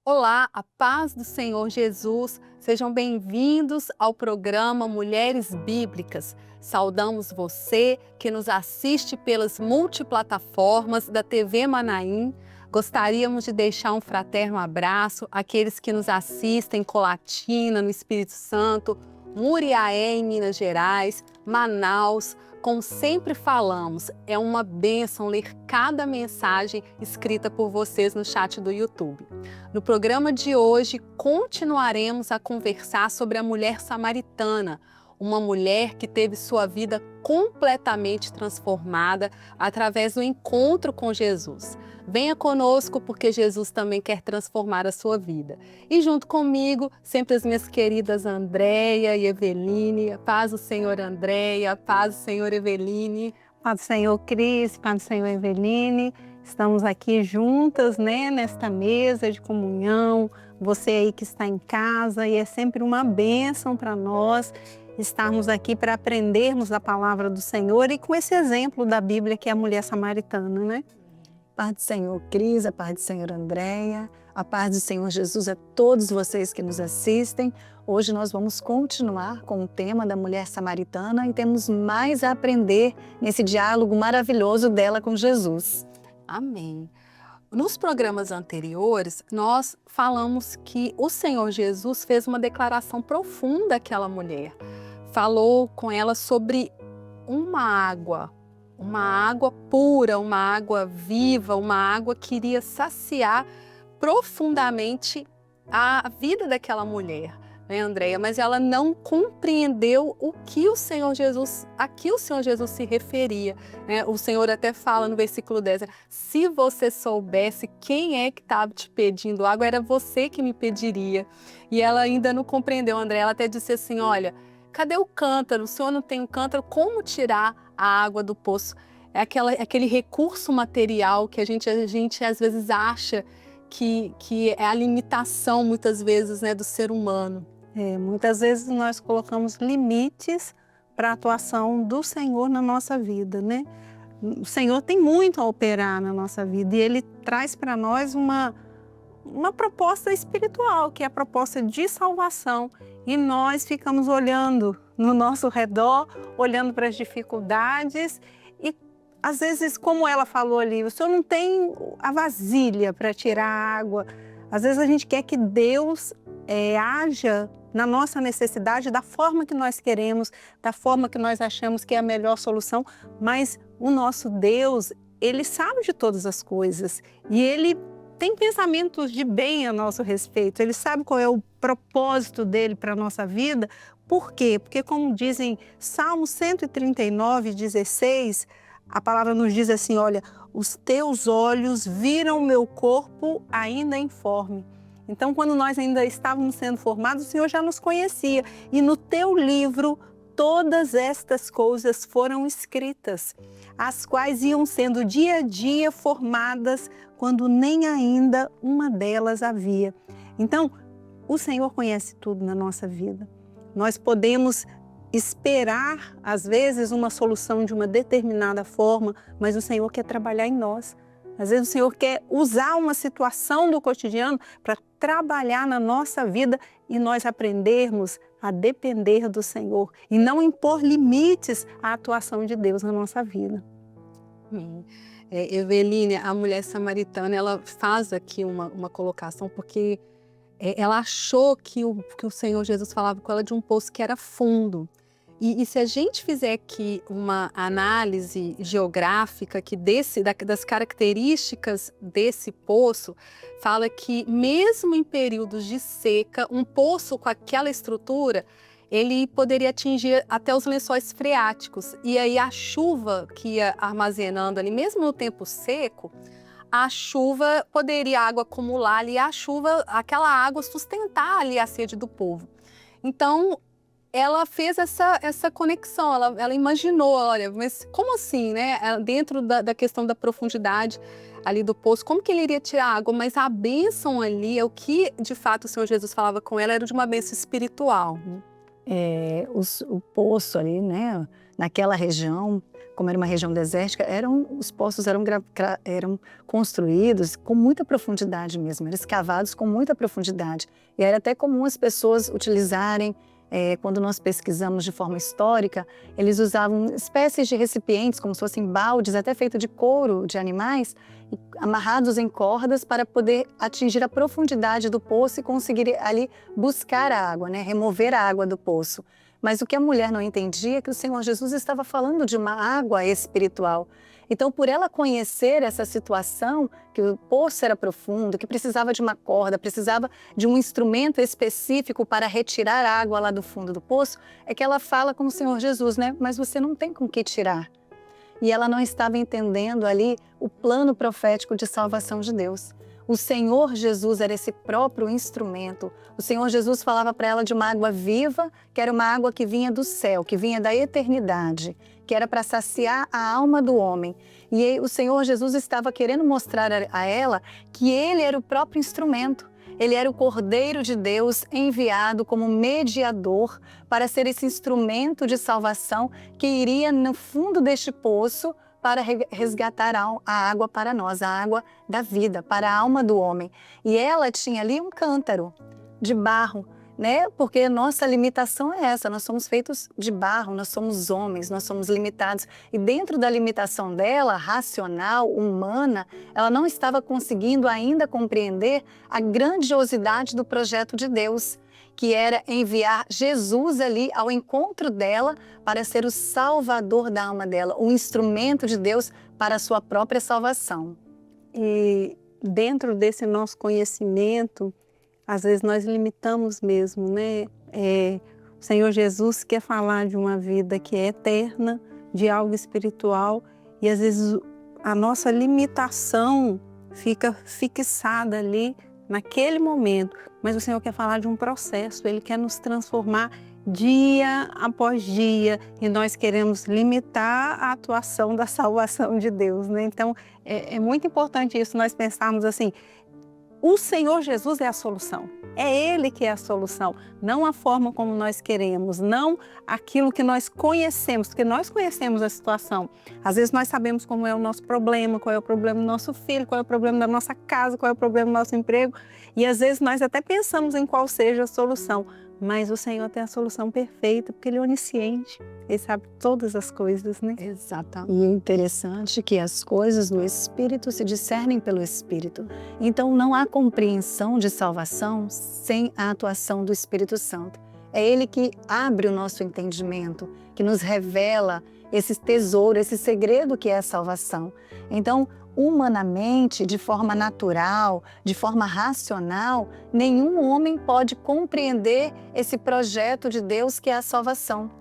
Olá, a paz do Senhor Jesus, sejam bem-vindos ao programa Mulheres Bíblicas. Saudamos você que nos assiste pelas multiplataformas da TV Manaim. Gostaríamos de deixar um fraterno abraço àqueles que nos assistem em Colatina, no Espírito Santo, Muriaé, em Minas Gerais, Manaus. Como sempre falamos, é uma bênção ler cada mensagem escrita por vocês no chat do YouTube. No programa de hoje, continuaremos a conversar sobre a mulher samaritana, uma mulher que teve sua vida completamente transformada através do encontro com Jesus. Venha conosco porque Jesus também quer transformar a sua vida. E junto comigo, sempre as minhas queridas Andréia e Eveline. Paz do Senhor, Andréia, paz do Senhor, Eveline. Paz do Senhor, Cris, paz do Senhor, Eveline. Estamos aqui juntas, nesta mesa de comunhão. Você aí que está em casa, e é sempre uma bênção para nós estarmos aqui para aprendermos a palavra do Senhor e com esse exemplo da Bíblia que é a mulher samaritana, né? Paz do Senhor, Cris, a paz do Senhor, Andréia, a paz do Senhor Jesus a todos vocês que nos assistem. Hoje nós vamos continuar com o tema da mulher samaritana e temos mais a aprender nesse diálogo maravilhoso dela com Jesus. Amém. Nos programas anteriores, nós falamos que o Senhor Jesus fez uma declaração profunda àquela mulher. Falou com ela sobre uma água pura, uma água viva, uma água que iria saciar profundamente a vida daquela mulher, né, Andréia? Mas ela não compreendeu a que o Senhor Jesus se referia, né? O Senhor até fala no versículo 10, se você soubesse quem é que estava te pedindo água, era você que me pediria. E ela ainda não compreendeu, Andréia. Ela até disse assim, olha, cadê o cântaro? O Senhor não tem um cântaro, como tirar a água do poço? É aquele recurso material que a gente às vezes acha que é a limitação, muitas vezes, né, do ser humano. Muitas vezes nós colocamos limites para a atuação do Senhor na nossa vida, né? O Senhor tem muito a operar na nossa vida e Ele traz para nós uma proposta espiritual, que é a proposta de salvação. E nós ficamos olhando no nosso redor, olhando para as dificuldades e, às vezes, como ela falou ali, o Senhor não tem a vasilha para tirar a água. Às vezes a gente quer que Deus haja na nossa necessidade da forma que nós queremos, da forma que nós achamos que é a melhor solução, mas o nosso Deus, Ele sabe de todas as coisas e Ele tem pensamentos de bem a nosso respeito. Ele sabe qual é o propósito dele para a nossa vida. Por quê? Porque, como dizem Salmo 139, 16, a palavra nos diz assim, olha, os teus olhos viram o meu corpo ainda informe. Então, quando nós ainda estávamos sendo formados, o Senhor já nos conhecia. E no teu livro, todas estas coisas foram escritas, as quais iam sendo dia a dia formadas quando nem ainda uma delas havia. Então, o Senhor conhece tudo na nossa vida. Nós podemos esperar, às vezes, uma solução de uma determinada forma, mas o Senhor quer trabalhar em nós. Às vezes o Senhor quer usar uma situação do cotidiano para trabalhar na nossa vida e nós aprendermos a depender do Senhor e não impor limites à atuação de Deus na nossa vida. Eveline, a mulher samaritana, ela faz aqui uma colocação porque ela achou que o Senhor Jesus falava com ela de um poço que era fundo. E se a gente fizer aqui uma análise geográfica aqui das características desse poço, fala que mesmo em períodos de seca, um poço com aquela estrutura, ele poderia atingir até os lençóis freáticos. E aí a chuva que ia armazenando ali, mesmo no tempo seco, a chuva poderia a água acumular ali, aquela água sustentar ali a sede do povo. Então, ela fez essa conexão, ela imaginou, olha, mas como assim, né? Dentro da questão da profundidade ali do poço, como que ele iria tirar água? Mas a bênção ali, é o que de fato o Senhor Jesus falava com ela, era de uma bênção espiritual. O poço ali, né, naquela região, como era uma região desértica, os poços eram construídos com muita profundidade mesmo, eram escavados com muita profundidade. E era até comum as pessoas utilizarem, quando nós pesquisamos de forma histórica, eles usavam espécies de recipientes, como se fossem baldes, até feito de couro de animais, amarrados em cordas para poder atingir a profundidade do poço e conseguir ali buscar a água, né? Remover a água do poço. Mas o que a mulher não entendia é que o Senhor Jesus estava falando de uma água espiritual. Então, por ela conhecer essa situação, que o poço era profundo, que precisava de uma corda, precisava de um instrumento específico para retirar a água lá do fundo do poço, é que ela fala com o Senhor Jesus, né? Mas você não tem com que tirar. E ela não estava entendendo ali o plano profético de salvação de Deus. O Senhor Jesus era esse próprio instrumento. O Senhor Jesus falava para ela de uma água viva, que era uma água que vinha do céu, que vinha da eternidade, que era para saciar a alma do homem. E o Senhor Jesus estava querendo mostrar a ela que ele era o próprio instrumento. Ele era o Cordeiro de Deus enviado como mediador para ser esse instrumento de salvação que iria no fundo deste poço para resgatar a água para nós, a água da vida, para a alma do homem. E ela tinha ali um cântaro de barro, né? Porque nossa limitação é essa, nós somos feitos de barro, nós somos homens, nós somos limitados. E dentro da limitação dela, racional, humana, ela não estava conseguindo ainda compreender a grandiosidade do projeto de Deus, que era enviar Jesus ali ao encontro dela para ser o salvador da alma dela, o instrumento de Deus para a sua própria salvação. E dentro desse nosso conhecimento, às vezes nós limitamos mesmo, né? O Senhor Jesus quer falar de uma vida que é eterna, de algo espiritual, e às vezes a nossa limitação fica fixada ali naquele momento. Mas o Senhor quer falar de um processo, Ele quer nos transformar dia após dia, e nós queremos limitar a atuação da salvação de Deus, né? Então, é muito importante isso, nós pensarmos assim, o Senhor Jesus é a solução, é Ele que é a solução, não a forma como nós queremos, não aquilo que nós conhecemos, porque nós conhecemos a situação. Às vezes nós sabemos como é o nosso problema, qual é o problema do nosso filho, qual é o problema da nossa casa, qual é o problema do nosso emprego, e às vezes nós até pensamos em qual seja a solução, mas o Senhor tem a solução perfeita, porque Ele é onisciente, Ele sabe todas as coisas, né? Exatamente. E é interessante que as coisas do Espírito se discernem pelo Espírito. Então não há compreensão de salvação sem a atuação do Espírito Santo. É Ele que abre o nosso entendimento, que nos revela esse tesouro, esse segredo que é a salvação. Então, humanamente, de forma natural, de forma racional, nenhum homem pode compreender esse projeto de Deus que é a salvação.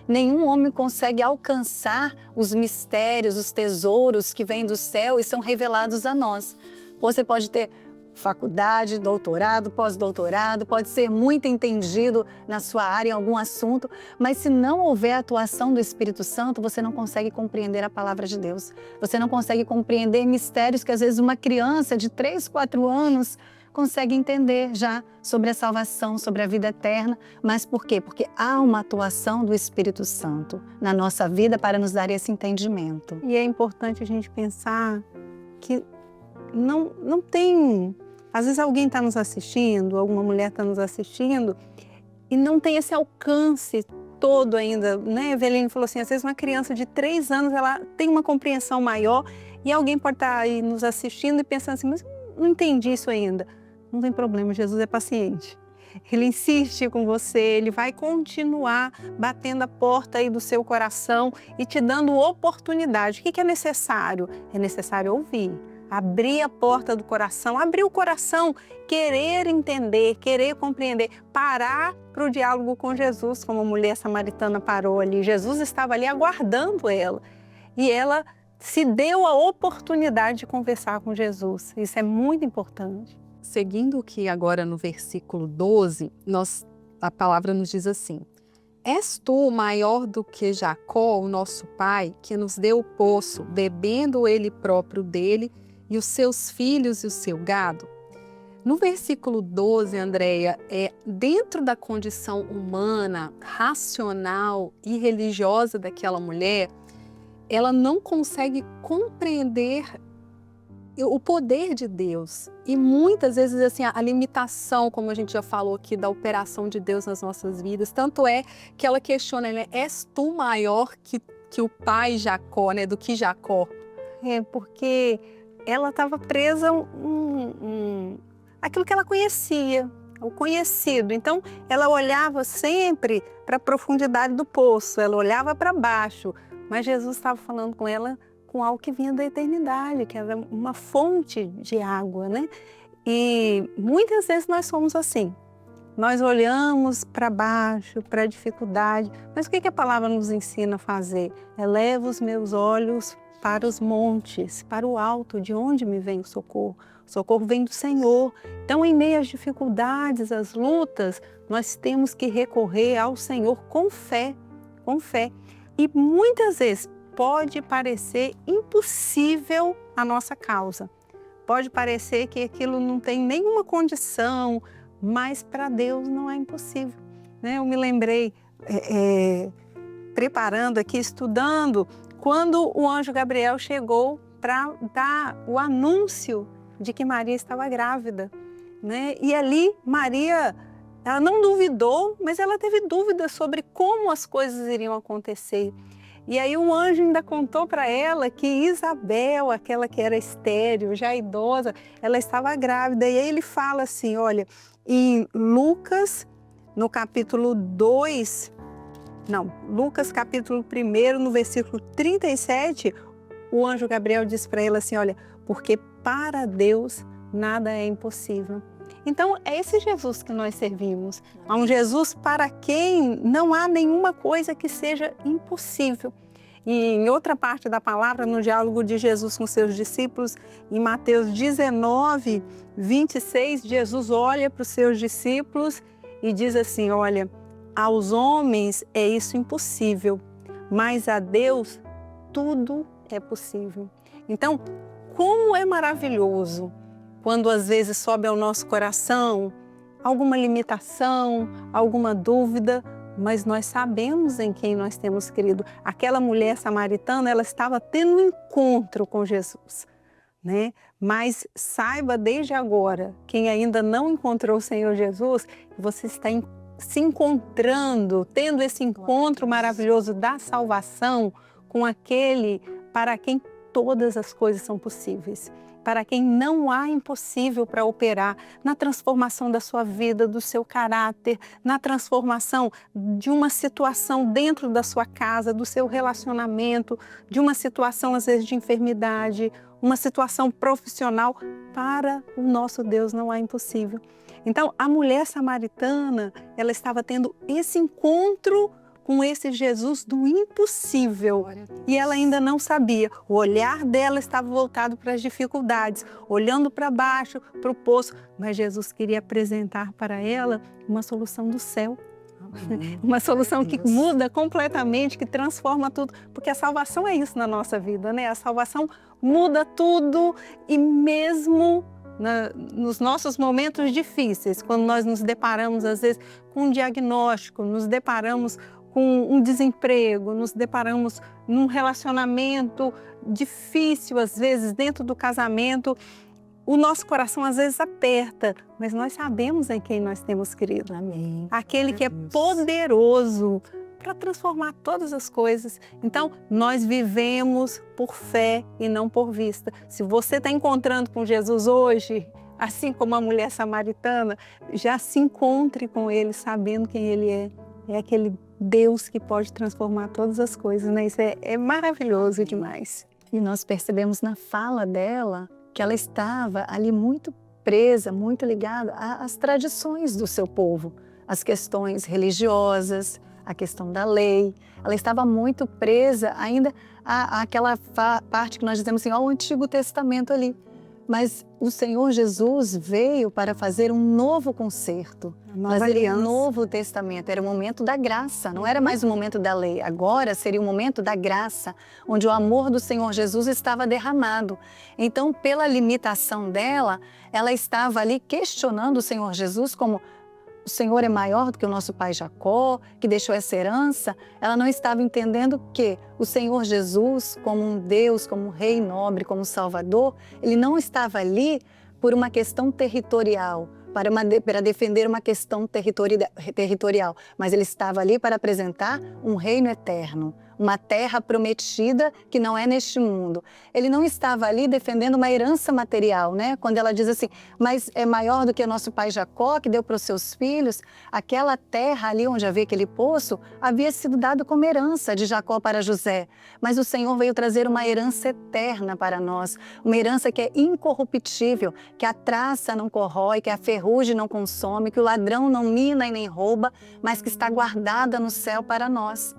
Nenhum homem consegue alcançar os mistérios, os tesouros que vêm do céu e são revelados a nós. Você pode ter faculdade, doutorado, pós-doutorado, pode ser muito entendido na sua área, em algum assunto, mas se não houver a atuação do Espírito Santo, você não consegue compreender a palavra de Deus. Você não consegue compreender mistérios que às vezes uma criança de 3, 4 anos consegue entender já sobre a salvação, sobre a vida eterna. Mas por quê? Porque há uma atuação do Espírito Santo na nossa vida para nos dar esse entendimento. E é importante a gente pensar que não tem... Às vezes alguém está nos assistindo, alguma mulher está nos assistindo e não tem esse alcance todo ainda, né? Eveline falou assim, às vezes uma criança de 3 anos, ela tem uma compreensão maior e alguém pode estar aí nos assistindo e pensando assim, mas não entendi isso ainda. Não tem problema, Jesus é paciente. Ele insiste com você, Ele vai continuar batendo a porta aí do seu coração e te dando oportunidade. O que é necessário? É necessário ouvir. Abrir a porta do coração, abrir o coração, querer entender, querer compreender, parar para o diálogo com Jesus, como a mulher samaritana parou ali. Jesus estava ali aguardando ela e ela se deu a oportunidade de conversar com Jesus. Isso é muito importante. Seguindo que agora no versículo 12, a palavra nos diz assim, És tu maior do que Jacó, o nosso pai, que nos deu o poço, bebendo ele próprio dele, e os seus filhos e o seu gado? No versículo 12, Andréia, dentro da condição humana, racional e religiosa daquela mulher, ela não consegue compreender o poder de Deus. E muitas vezes assim, a limitação, como a gente já falou aqui, da operação de Deus nas nossas vidas. Tanto é que ela questiona, né? És tu maior que o pai Jacó, né? Do que Jacó? Porque ela estava presa aquilo que ela conhecia, o conhecido. Então, ela olhava sempre para a profundidade do poço, ela olhava para baixo, mas Jesus estava falando com ela com algo que vinha da eternidade, que era uma fonte de água, né? E muitas vezes nós somos assim. Nós olhamos para baixo, para a dificuldade, mas o que a palavra nos ensina a fazer? Eleva os meus olhos para os montes, para o alto, de onde me vem o socorro. O socorro vem do Senhor. Então, em meio às dificuldades, às lutas, nós temos que recorrer ao Senhor com fé, com fé. E muitas vezes pode parecer impossível a nossa causa. Pode parecer que aquilo não tem nenhuma condição, mas para Deus não é impossível, né? Eu me lembrei, preparando aqui, estudando, quando o anjo Gabriel chegou para dar o anúncio de que Maria estava grávida, né? E ali Maria, ela não duvidou, mas ela teve dúvidas sobre como as coisas iriam acontecer. E aí o anjo ainda contou para ela que Isabel, aquela que era estéril, já idosa, ela estava grávida. E aí ele fala assim, olha, em Lucas, no capítulo 2, Lucas capítulo 1, no versículo 37, o anjo Gabriel diz para ela assim, olha, porque para Deus nada é impossível. Então, é esse Jesus que nós servimos. É um Jesus para quem não há nenhuma coisa que seja impossível. E em outra parte da palavra, no diálogo de Jesus com seus discípulos, em Mateus 19, 26, Jesus olha para os seus discípulos e diz assim, olha, aos homens é isso impossível, mas a Deus tudo é possível. Então, como é maravilhoso quando às vezes sobe ao nosso coração alguma limitação, alguma dúvida, mas nós sabemos em quem nós temos crido. Aquela mulher samaritana, ela estava tendo um encontro com Jesus, né? Mas saiba desde agora, quem ainda não encontrou o Senhor Jesus, você está se encontrando, tendo esse encontro maravilhoso da salvação com aquele para quem todas as coisas são possíveis. Para quem não há impossível para operar na transformação da sua vida, do seu caráter, na transformação de uma situação dentro da sua casa, do seu relacionamento, de uma situação às vezes de enfermidade, uma situação profissional, para o nosso Deus não há impossível. Então, a mulher samaritana, ela estava tendo esse encontro com esse Jesus do impossível. E ela ainda não sabia. O olhar dela estava voltado para as dificuldades, olhando para baixo, para o poço. Mas Jesus queria apresentar para ela uma solução do céu. Uma solução que muda completamente, que transforma tudo. Porque a salvação é isso na nossa vida, né? A salvação muda tudo e mesmo nos nossos momentos difíceis, quando nós nos deparamos às vezes com um diagnóstico, nos deparamos com um desemprego, nos deparamos num relacionamento difícil, às vezes, dentro do casamento, o nosso coração às vezes aperta, mas nós sabemos em quem nós temos crido. Amém. Aquele que é poderoso para transformar todas as coisas. Então, nós vivemos por fé e não por vista. Se você está encontrando com Jesus hoje, assim como a mulher samaritana, já se encontre com Ele, sabendo quem Ele é. É aquele Deus que pode transformar todas as coisas, né? Isso é maravilhoso demais. E nós percebemos na fala dela que ela estava ali muito presa, muito ligada às tradições do seu povo, às questões religiosas, a questão da lei. Ela estava muito presa ainda àquela parte que nós dizemos assim, ao Antigo Testamento ali. Mas o Senhor Jesus veio para fazer um novo concerto, fazer um novo testamento. Era o momento da graça, não era mais o momento da lei. Agora seria o momento da graça, onde o amor do Senhor Jesus estava derramado. Então, pela limitação dela, ela estava ali questionando o Senhor Jesus como: o Senhor é maior do que o nosso pai Jacó, que deixou essa herança. Ela não estava entendendo que o Senhor Jesus, como um Deus, como um rei nobre, como um Salvador, ele não estava ali por uma questão territorial, para defender uma questão territorial, mas ele estava ali para apresentar um reino eterno, uma terra prometida que não é neste mundo. Ele não estava ali defendendo uma herança material, né? Quando ela diz assim, mas é maior do que o nosso pai Jacó, que deu para os seus filhos, aquela terra ali onde havia aquele poço, havia sido dado como herança de Jacó para José. Mas o Senhor veio trazer uma herança eterna para nós, uma herança que é incorruptível, que a traça não corrói, que a ferrugem não consome, que o ladrão não mina e nem rouba, mas que está guardada no céu para nós.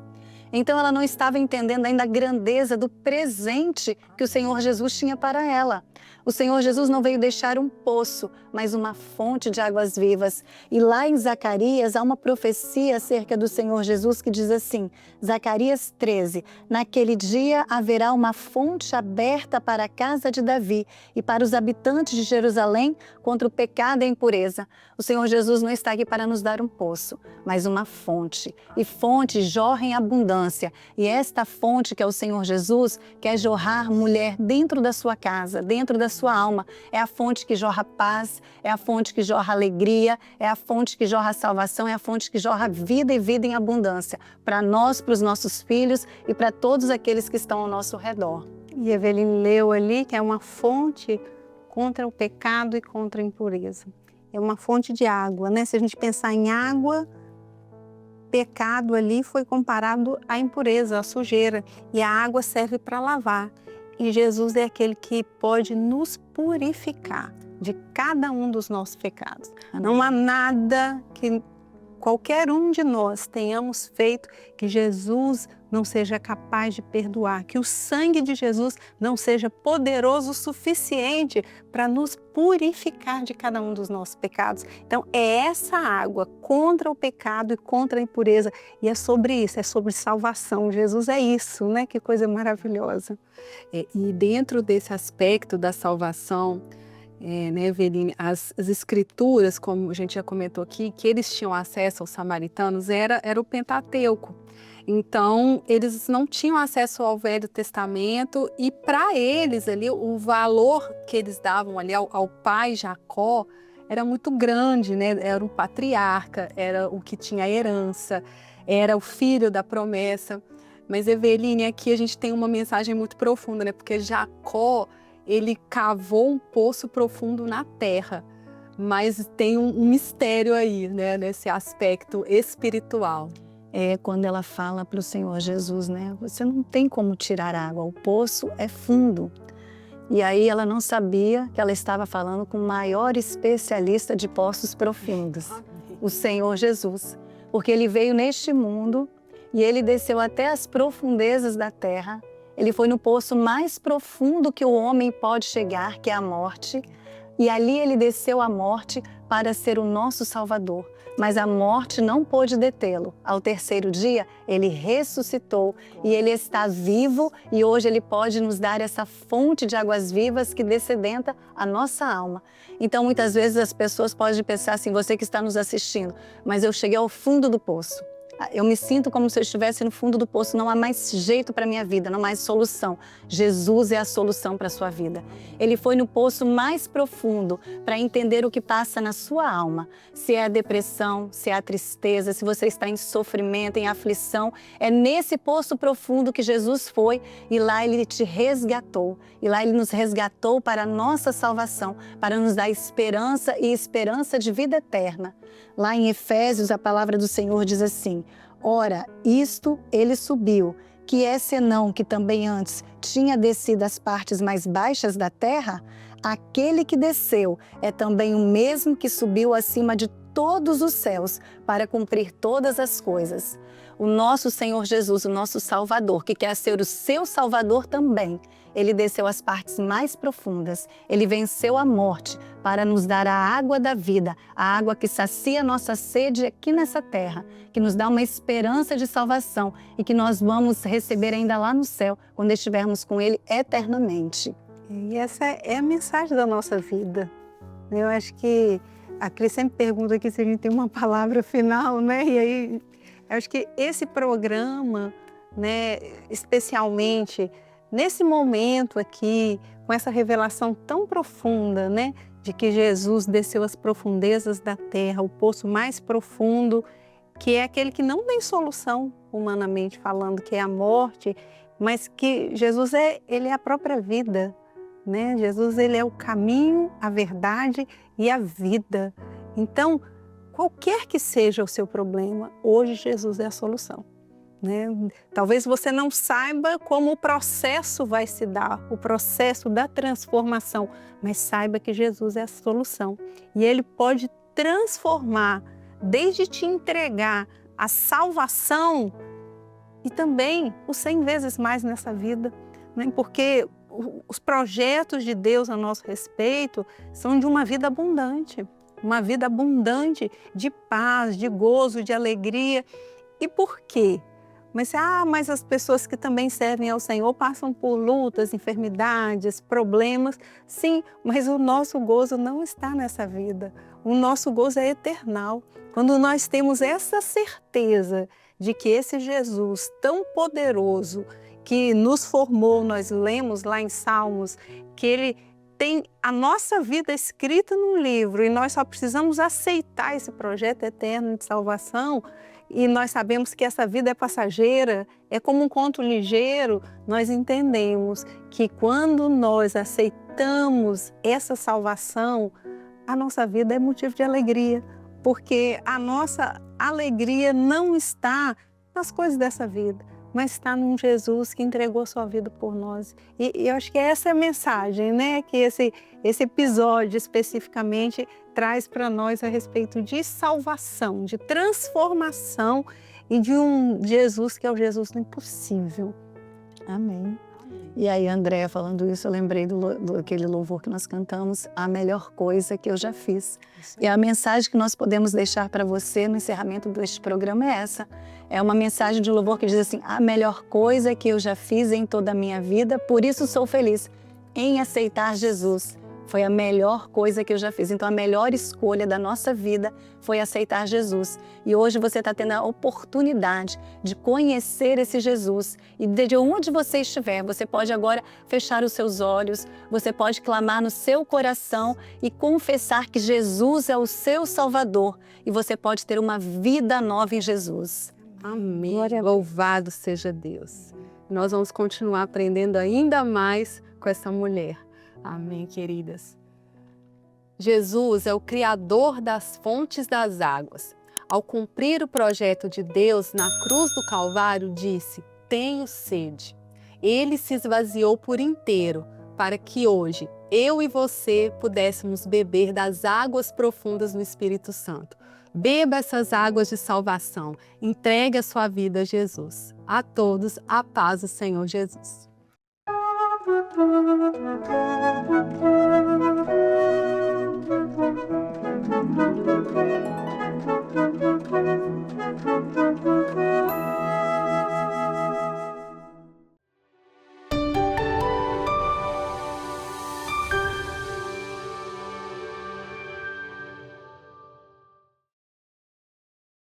Então ela não estava entendendo ainda a grandeza do presente que o Senhor Jesus tinha para ela. O Senhor Jesus não veio deixar um poço, mas uma fonte de águas vivas. E lá em Zacarias há uma profecia acerca do Senhor Jesus que diz assim, Zacarias 13, naquele dia haverá uma fonte aberta para a casa de Davi e para os habitantes de Jerusalém contra o pecado e a impureza. O Senhor Jesus não está aqui para nos dar um poço, mas uma fonte. E fonte jorra em abundância. E esta fonte que é o Senhor Jesus quer jorrar, mulher, dentro da sua casa, dentro da sua alma. É a fonte que jorra paz, é a fonte que jorra alegria, é a fonte que jorra salvação, é a fonte que jorra vida e vida em abundância. Para nós, para os nossos filhos e para todos aqueles que estão ao nosso redor. E Eveline leu ali que é uma fonte contra o pecado e contra a impureza. É uma fonte de água, né? Se a gente pensar em água, pecado ali foi comparado à impureza, à sujeira. E a água serve para lavar. E Jesus é aquele que pode nos purificar de cada um dos nossos pecados. Não há nada que qualquer um de nós tenhamos feito que Jesus não seja capaz de perdoar, que o sangue de Jesus não seja poderoso o suficiente para nos purificar de cada um dos nossos pecados. Então é essa água contra o pecado e contra a impureza, e é sobre isso, é sobre salvação. Jesus é isso, né? Que coisa maravilhosa. E dentro desse aspecto da salvação, né, Eveline, as escrituras, como a gente já comentou aqui, que eles tinham acesso aos samaritanos, era o Pentateuco. Então, eles não tinham acesso ao Velho Testamento e para eles ali, o valor que eles davam ali ao pai Jacó era muito grande, né? Era um patriarca, era o que tinha a herança, era o filho da promessa. Mas, Eveline, aqui a gente tem uma mensagem muito profunda, né? Porque Jacó, ele cavou um poço profundo na terra, mas tem um mistério aí, né? Nesse aspecto espiritual. É quando ela fala para o Senhor Jesus, né? Você não tem como tirar água, o poço é fundo. E aí ela não sabia que ela estava falando com o maior especialista de poços profundos, o Senhor Jesus. Porque ele veio neste mundo e ele desceu até as profundezas da terra. Ele foi no poço mais profundo que o homem pode chegar, que é a morte. E ali ele desceu à morte para ser o nosso Salvador. Mas a morte não pôde detê-lo. Ao terceiro dia, ele ressuscitou e ele está vivo e hoje ele pode nos dar essa fonte de águas vivas que descedenta a nossa alma. Então, muitas vezes as pessoas podem pensar assim, você que está nos assistindo, mas eu cheguei ao fundo do poço. Eu me sinto como se eu estivesse no fundo do poço, não há mais jeito para a minha vida, não há mais solução. Jesus é a solução para a sua vida. Ele foi no poço mais profundo para entender o que passa na sua alma. Se é a depressão, se é a tristeza, se você está em sofrimento, em aflição, é nesse poço profundo que Jesus foi e lá ele te resgatou. E lá ele nos resgatou para a nossa salvação, para nos dar esperança e esperança de vida eterna. Lá em Efésios, a palavra do Senhor diz assim, ora, isto ele subiu, que é senão que também antes tinha descido às partes mais baixas da terra? Aquele que desceu é também o mesmo que subiu acima de todos os céus para cumprir todas as coisas. O nosso Senhor Jesus, o nosso Salvador, que quer ser o seu Salvador também, Ele desceu às partes mais profundas. Ele venceu a morte para nos dar a água da vida, a água que sacia nossa sede aqui nessa terra, que nos dá uma esperança de salvação e que nós vamos receber ainda lá no céu, quando estivermos com Ele eternamente. E essa é a mensagem da nossa vida. Eu acho que a Cris sempre pergunta aqui se a gente tem uma palavra final, né? E aí, eu acho que esse programa, né, especialmente nesse momento aqui, com essa revelação tão profunda, né, de que Jesus desceu às profundezas da terra, o poço mais profundo, que é aquele que não tem solução, humanamente falando, que é a morte, mas que Jesus ele é a própria vida, né? Jesus, ele é o caminho, a verdade e a vida. Então, qualquer que seja o seu problema, hoje Jesus é a solução, né? Talvez você não saiba como o processo vai se dar, o processo da transformação, mas saiba que Jesus é a solução. E Ele pode transformar, desde te entregar a salvação e também o 100 vezes mais nessa vida, né? Porque os projetos de Deus a nosso respeito são de uma vida abundante de paz, de gozo, de alegria. E por quê? Mas as pessoas que também servem ao Senhor passam por lutas, enfermidades, problemas. Sim, mas o nosso gozo não está nessa vida. O nosso gozo é eternal. Quando nós temos essa certeza de que esse Jesus tão poderoso que nos formou, nós lemos lá em Salmos, que Ele tem a nossa vida escrita num livro e nós só precisamos aceitar esse projeto eterno de salvação, e nós sabemos que essa vida é passageira, é como um conto ligeiro. Nós entendemos que quando nós aceitamos essa salvação, a nossa vida é motivo de alegria, porque a nossa alegria não está nas coisas dessa vida, mas está num Jesus que entregou sua vida por nós. E eu acho que essa é a mensagem, né? Que esse episódio especificamente traz para nós a respeito de salvação, de transformação e de um Jesus que é o Jesus do impossível. Amém. E aí, Andréia, falando isso, eu lembrei daquele louvor que nós cantamos, A Melhor Coisa que eu já fiz. E a mensagem que nós podemos deixar para você no encerramento deste programa é essa. É uma mensagem de louvor que diz assim: a melhor coisa que eu já fiz em toda a minha vida, por isso sou feliz em aceitar Jesus. Foi a melhor coisa que eu já fiz. Então, a melhor escolha da nossa vida foi aceitar Jesus. E hoje você está tendo a oportunidade de conhecer esse Jesus. E de onde você estiver, você pode agora fechar os seus olhos, você pode clamar no seu coração e confessar que Jesus é o seu Salvador. E você pode ter uma vida nova em Jesus. Amém. Louvado seja Deus. Nós vamos continuar aprendendo ainda mais com essa mulher. Amém, queridas. Jesus é o Criador das fontes das águas. Ao cumprir o projeto de Deus na cruz do Calvário, disse: tenho sede. Ele se esvaziou por inteiro para que hoje eu e você pudéssemos beber das águas profundas do Espírito Santo. Beba essas águas de salvação. Entregue a sua vida a Jesus. A todos, a paz do Senhor Jesus.